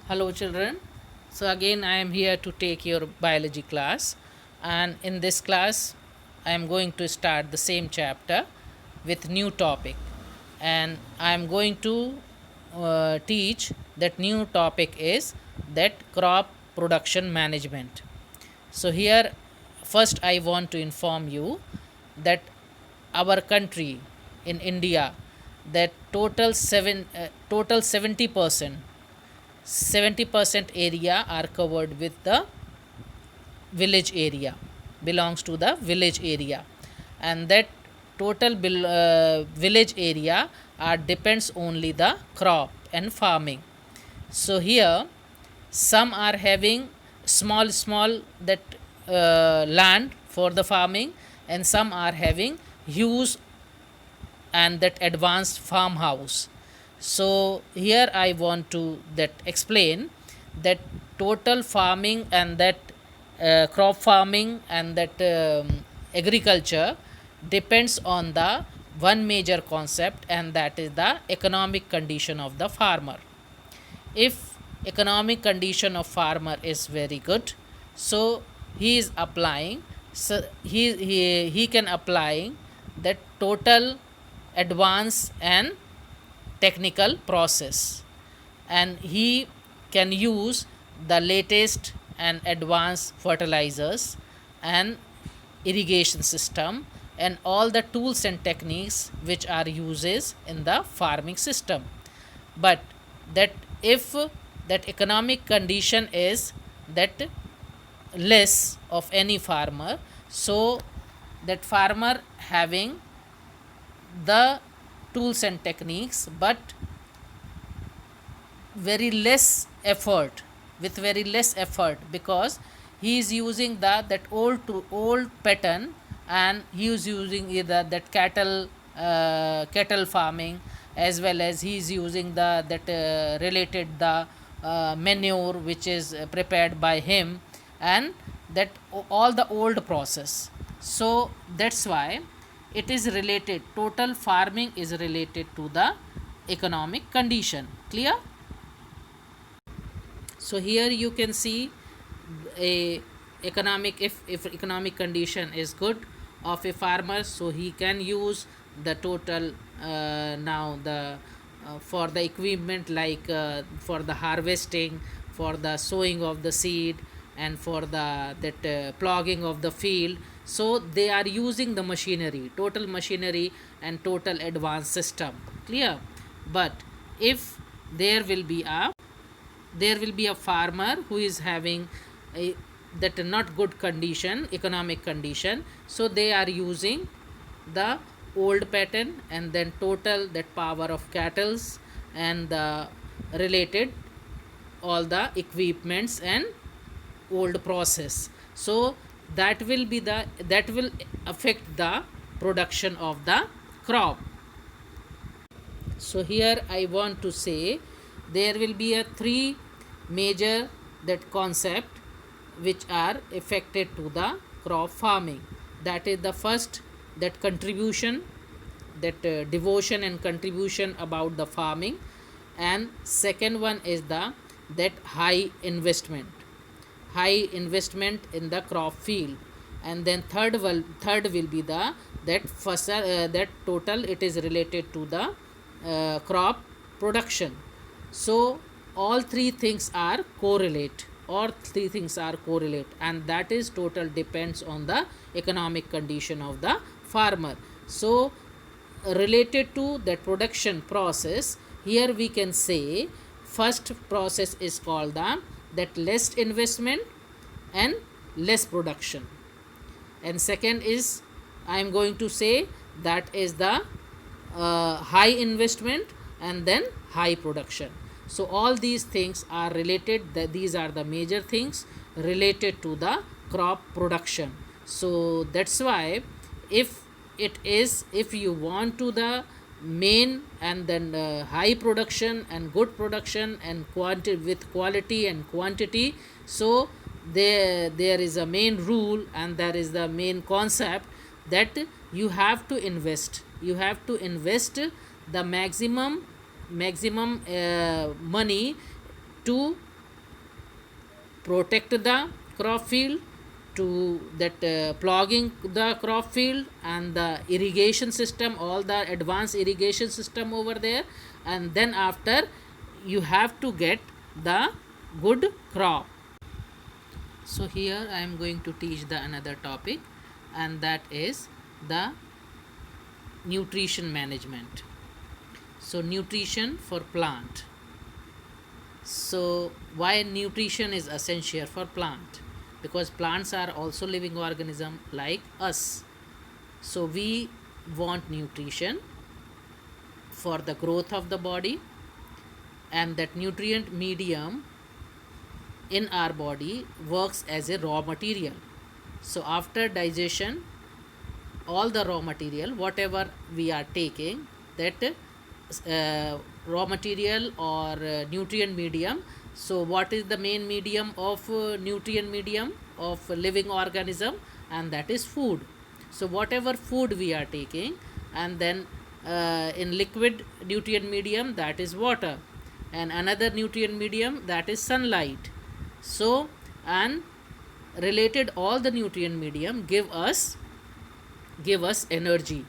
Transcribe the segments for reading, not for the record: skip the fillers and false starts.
Hello, children. So, again, I am here to take your biology class, and in this class, I am going to start the same chapter with new topic, and I am going to teach that new topic is that crop production management. So, here, first, I want to inform you that our country in India, that total 70% area are covered with the village area, belongs to the village area, and that village area depends only the crop and farming. So here some are having small that land for the farming, and some are having huge and that advanced farmhouse. So here I want to that explain that total farming and that crop farming and that agriculture depends on the one major concept, and that is the economic condition of the farmer. If economic condition of farmer is very good, so he is applying, so he can apply that total advanced and technical process, and he can use the latest and advanced fertilizers and irrigation system and all the tools and techniques which are uses in the farming system. But that if that economic condition is that less of any farmer, so that farmer having the tools and techniques but very less effort, with very less effort, because he is using that old pattern, and he is using either that cattle farming, as well as he is using the that related the manure which is prepared by him, and that all the old process. So that's why it is related, total farming is related to the economic condition. Clear? So here you can see a economic, if economic condition is good of a farmer, so he can use the total now the for the equipment, like for the harvesting, for the sowing of the seed, and for the that plogging of the field. So they are using the machinery, total machinery and total advanced system. Clear? But if there will be a farmer who is having a that not good condition, economic condition, so they are using the old pattern, and then total that power of cattles and the related all the equipments and old process. So that will affect the production of the crop. So here I want to say there will be a three major that concept which are affected to the crop farming. That is the first, that contribution, that devotion and contribution about the farming, and second one is the that high investment in the crop field, and then third will be the that first that total it is related to the crop production. So all three things are correlate, and that is total depends on the economic condition of the farmer. So related to that production process, here we can say first process is called the that less investment and less production, and second is I am going to say that is the high investment and then high production. So all these things are related, that these are the major things related to the crop production. So that's why if if you want to the main and then high production and good production and quantity with quality and quantity, so there is a main rule, and there is the main concept that you have to invest, the maximum money to protect the crop field, to that plogging the crop field, and the irrigation system, all the advanced irrigation system over there. And then after, you have to get the good crop. So here I am going to teach the another topic, and that is the nutrition management. So nutrition for plant. So why nutrition is essential for plant? Because plants are also living organism like us. So we want nutrition for the growth of the body, and that nutrient medium in our body works as a raw material. So after digestion, all the raw material whatever we are taking, that raw material or nutrient medium. So what is the main medium of nutrient medium of living organism? And that is food. So whatever food we are taking, and then in liquid nutrient medium, that is water, and another nutrient medium, that is sunlight. So, and related, all the nutrient medium give us energy,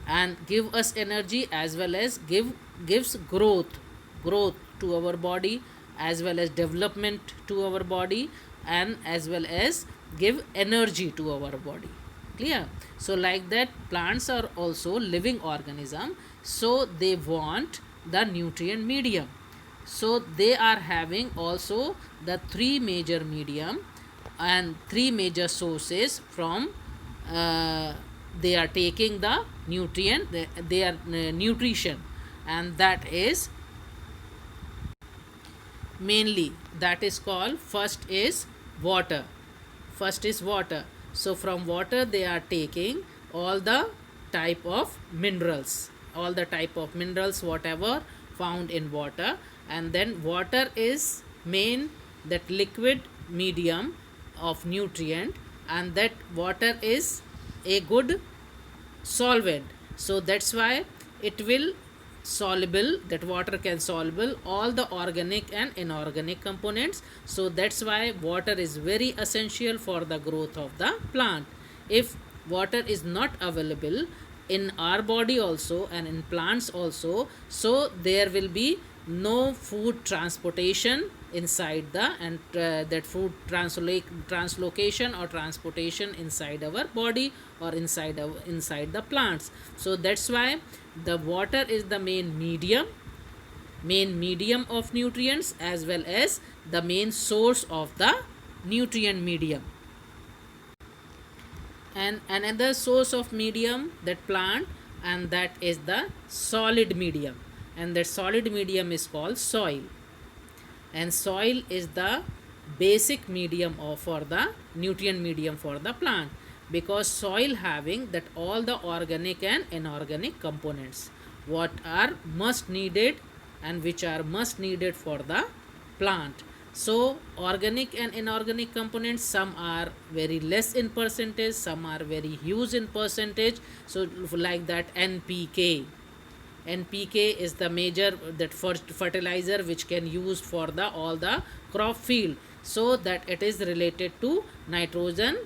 and give us energy as well as gives growth to our body, as well as development to our body, and as well as give energy to our body. Clear? So like that, plants are also living organism, so they want the nutrient medium. So they are having also the three major medium and three major sources from they are taking the nutrient, they are nutrition, and that is mainly, that is called, first is water. So from water they are taking all the type of minerals, whatever found in water. And then water is main, that liquid medium of nutrient, and that water is a good solvent. So that's why it will soluble, that water can soluble all the organic and inorganic components. So that's why water is very essential for the growth of the plant. If water is not available in our body also and in plants also, so there will be no food transportation inside the, and that food translocation or transportation inside our body or inside the plants. So that's why the water is the main medium of nutrients, as well as the main source of the nutrient medium. And another source of medium, that plant, and that is the solid medium, and that solid medium is called soil. And soil is the basic medium for the nutrient medium for the plant, because soil having that all the organic and inorganic components what are must needed, and which are must needed for the plant. So organic and inorganic components, some are very less in percentage, some are very huge in percentage. So like that, NPK is the major, that first fertilizer which can use for the all the crop field. So that it is related to nitrogen,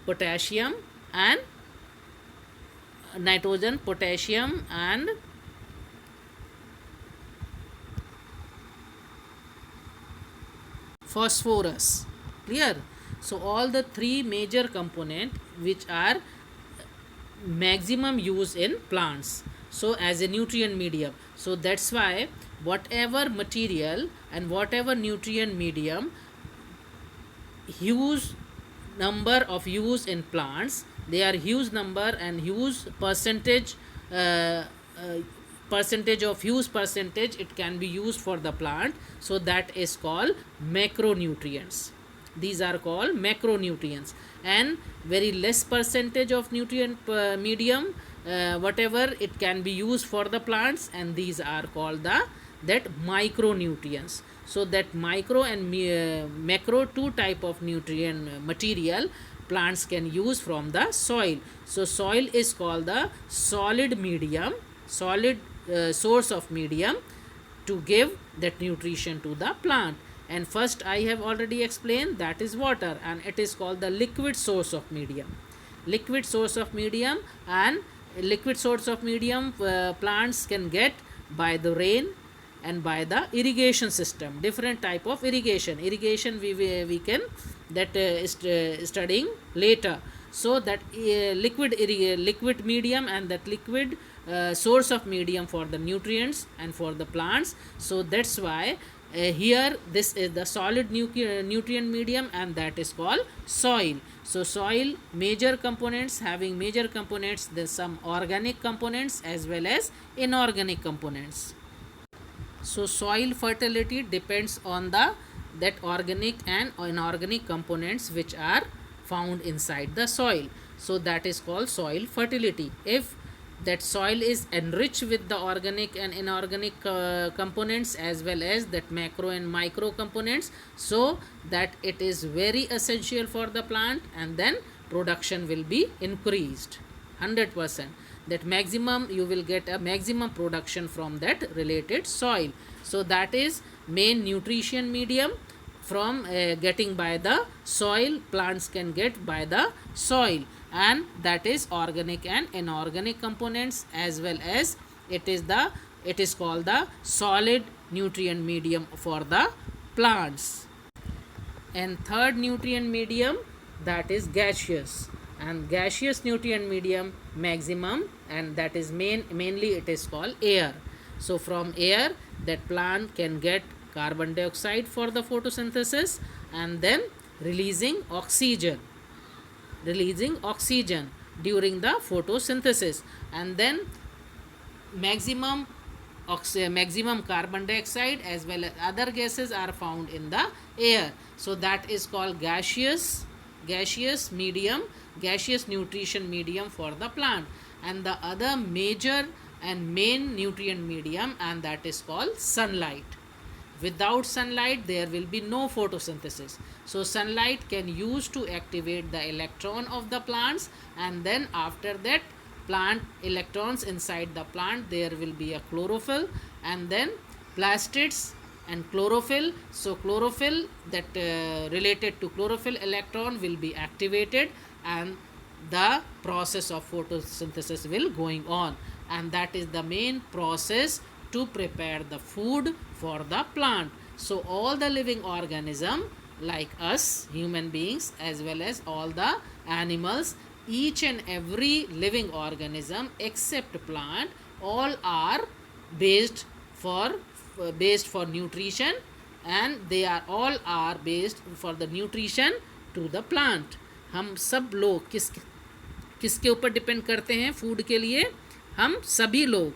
potassium and phosphorus. Clear? So all the three major component which are maximum use in plants, so as a nutrient medium. So that's why whatever material and whatever nutrient medium huge number of use in plants, they are huge number and huge percentage percentage it can be used for the plant. So that is called macronutrients. These are called macronutrients. And very less percentage of nutrient medium whatever it can be used for the plants, and these are called that micronutrients. So that micro and macro, two type of nutrient material plants can use from the soil. So soil is called the solid medium, source of medium to give that nutrition to the plant. And first I have already explained, that is water, and it is called the liquid source of medium. Liquid source of medium, and liquid source of medium plants can get by the rain and by the irrigation system. Different type of irrigation we can that studying later. So that liquid medium, and that liquid source of medium for the nutrients and for the plants. So that's why here this is the solid nutrient medium, and that is called soil. So soil major components, having major components, there's some organic components as well as inorganic components. So soil fertility depends on the that organic and inorganic components which are found inside the soil. So that is called soil fertility. If that soil is enriched with the organic and inorganic components as well as that macro and micro components, so that it is very essential for the plant, and then production will be increased 100%. That maximum, you will get a maximum production from that related soil. So that is main nutrition medium from getting by the soil, plants can get by the soil, and that is organic and inorganic components, as well as it is called the solid nutrient medium for the plants. And third nutrient medium, that is gaseous, and gaseous nutrient medium maximum, and that is mainly it is called air. So from air, that plant can get carbon dioxide for the photosynthesis, and then releasing oxygen during the photosynthesis, and then maximum carbon dioxide as well as other gases are found in the air. So that is called gaseous medium, gaseous nutrition medium for the plant. And the other major and main nutrient medium, and that is called sunlight. Without sunlight, there will be no photosynthesis. So sunlight can use to activate the electron of the plants, and then after that, plant electrons inside the plant, there will be a chlorophyll, and then plastids and chlorophyll. So chlorophyll, that related to chlorophyll electron will be activated, and the process of photosynthesis will going on, and that is the main process to prepare the food for the plant. So all the living organism like us human beings as well as all the animals, each and every living organism except plant, all are based for nutrition, and they are all are based for the nutrition to the plant. हम सब लोग किसके ऊपर depend करते हैं food के लिए? हम सभी लोग,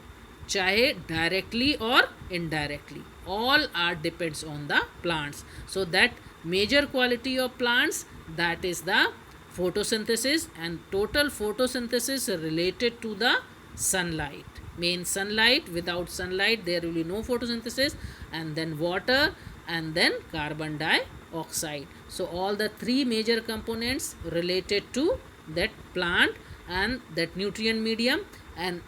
चाहे डायरेक्टली और indirectly, all are depends on the plants. So that major quality of plants, that is the photosynthesis, and total photosynthesis related to the sunlight. Main sunlight, without sunlight there will be no photosynthesis, and then water, and then carbon dioxide. So all the three major components related to that plant and that nutrient medium, and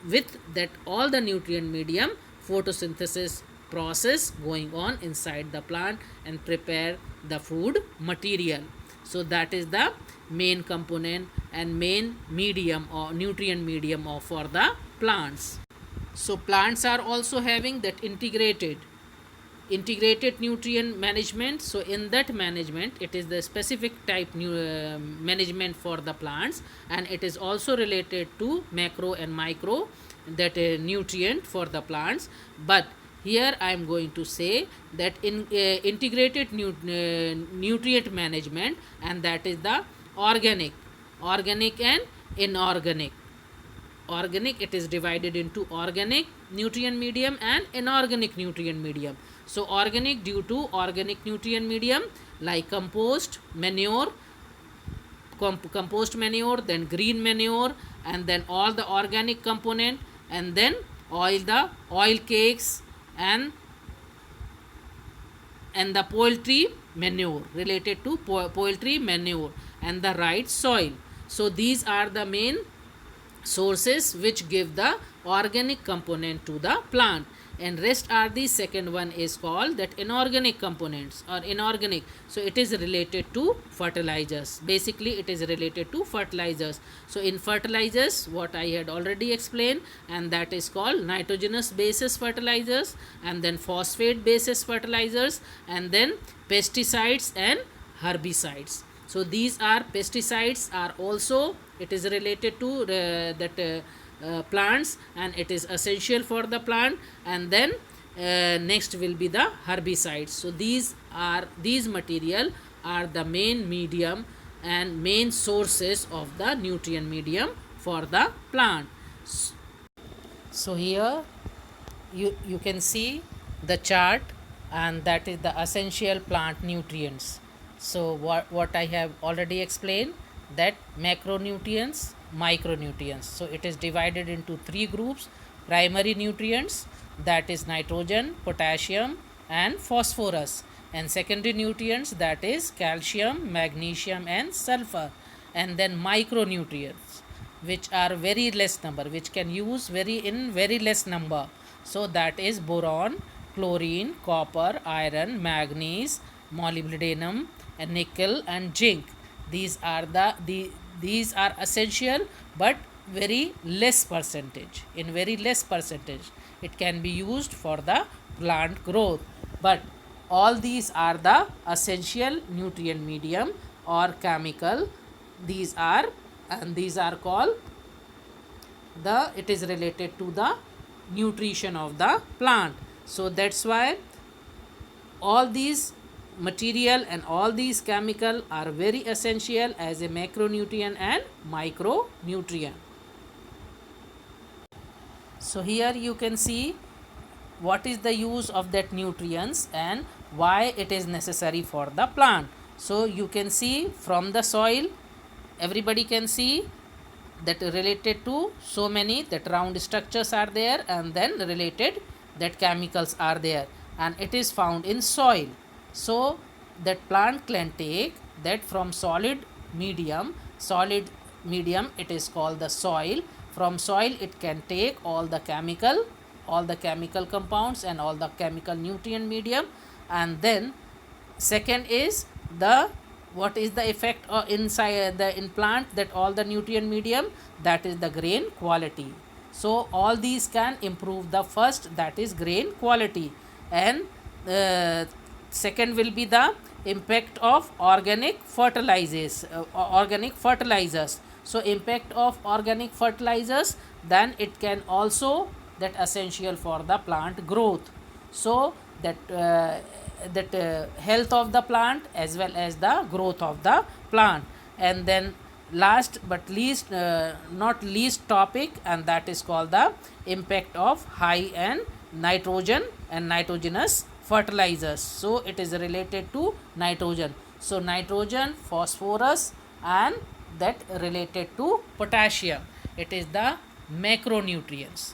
with that all the nutrient medium, photosynthesis process going on inside the plant and prepare the food material. So that is the main component and main medium or nutrient medium for the plants. So plants are also having that integrated nutrient management. So in that management, it is the specific type management for the plants, and it is also related to macro and micro, that nutrient for the plants. But here I am going to say that in integrated nutrient management, and that is the organic and inorganic. Organic, it is divided into organic nutrient medium and inorganic nutrient medium. So organic, due to organic nutrient medium like compost manure, then green manure, and then all the organic component, and then the oil cakes, and the poultry manure, related to poultry manure, and the right soil. So these are the main sources which give the organic component to the plant. and rest are the second one is called that inorganic components or inorganic. So it is related to fertilizers. Basically it is related to fertilizers. So in fertilizers, what I had already explained, and that is called nitrogenous basis fertilizers, and then phosphate basis fertilizers, and then pesticides and herbicides. So these are pesticides are also, it is related to plants, and it is essential for the plant. And then next will be the herbicides. So these material are the main medium and main sources of the nutrient medium for the plant. So here you can see the chart, and that is the essential plant nutrients. So what I have already explained, that macronutrients, micronutrients. So it is divided into three groups: primary nutrients, that is nitrogen, potassium and phosphorus, and secondary nutrients, that is calcium, magnesium and sulfur, and then micronutrients, which are very less number, which can use very less number. So that is boron, chlorine, copper, iron, manganese, molybdenum and nickel and zinc. These are these are essential, but very less percentage. In very less percentage it can be used for the plant growth, but all these are the essential nutrient medium or chemical. These are, and these are called the, it is related to the nutrition of the plant. So that's why all these material and all these chemical are very essential as a macronutrient and micronutrient. So here you can see what is the use of that nutrients and why it is necessary for the plant. So you can see from the soil, everybody can see that related to so many that round structures are there, and then related that chemicals are there, and it is found in soil. So that plant can take that from solid medium it is called the soil. From soil it can take all the chemical compounds and all the chemical nutrient medium. And then second is the, what is the effect inside the in plant, that all the nutrient medium, that is the grain quality. So all these can improve the first, that is grain quality, and second will be the impact of organic fertilizers. So impact of organic fertilizers, then it can also that essential for the plant growth. So that health of the plant as well as the growth of the plant. And then last but least not least topic, and that is called the impact of high and nitrogen and nitrogenous fertilizers. So it is related to nitrogen. So nitrogen, phosphorus and that related to potassium, it is the macronutrients.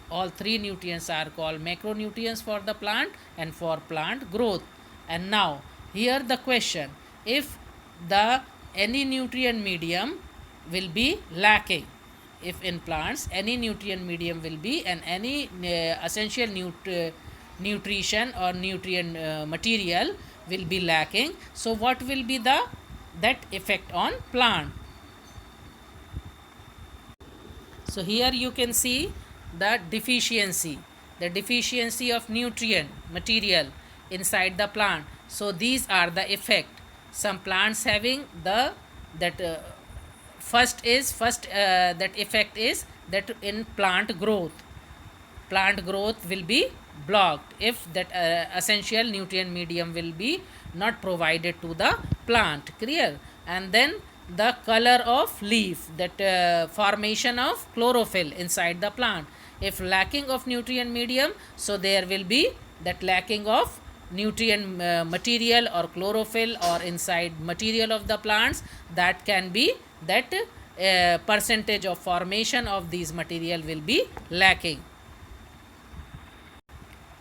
All three nutrients are called macronutrients for the plant and for plant growth. And now here the question, if the any nutrient medium will be lacking, if in plants any nutrient medium will be, and any essential nutrition or nutrient material will be lacking, so what will be the that effect on plant? So here you can see the deficiency of nutrient material inside the plant. So these are the effect. Some plants having the that first that effect is that in plant growth will be blocked if that essential nutrient medium will be not provided to the plant. Clear? And then the color of leaf, that formation of chlorophyll inside the plant, if lacking of nutrient medium, so there will be that lacking of nutrient material or chlorophyll or inside material of the plants, that can be that percentage of formation of these material will be lacking.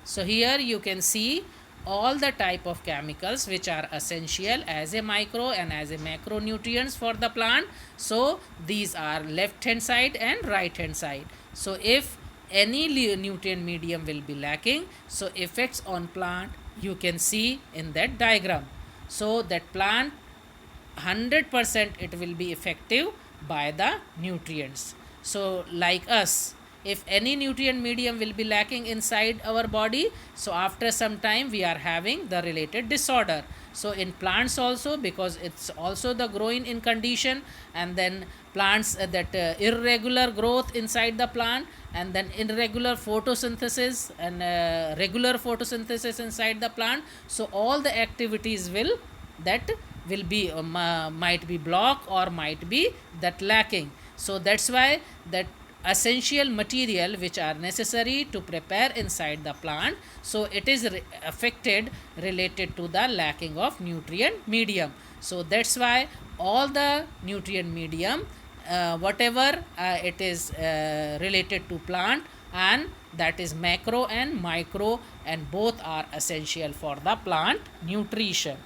So here you can see all the type of chemicals which are essential as a micro and as a macronutrients for the plant. So these are left hand side and right hand side. So if any nutrient medium will be lacking, so effects on plant you can see in that diagram. So that plant 100% it will be effective by the nutrients. So like us, if any nutrient medium will be lacking inside our body, so after some time we are having the related disorder. So in plants also, because it's also the growing in condition, and then plants that irregular growth inside the plant, and then irregular photosynthesis and regular photosynthesis inside the plant, so all the activities will that will be might be blocked or might be that lacking. So that's why that essential material which are necessary to prepare inside the plant, so it is affected related to the lacking of nutrient medium. So that's why all the nutrient medium whatever it is related to plant, and that is macro and micro, and both are essential for the plant nutrition.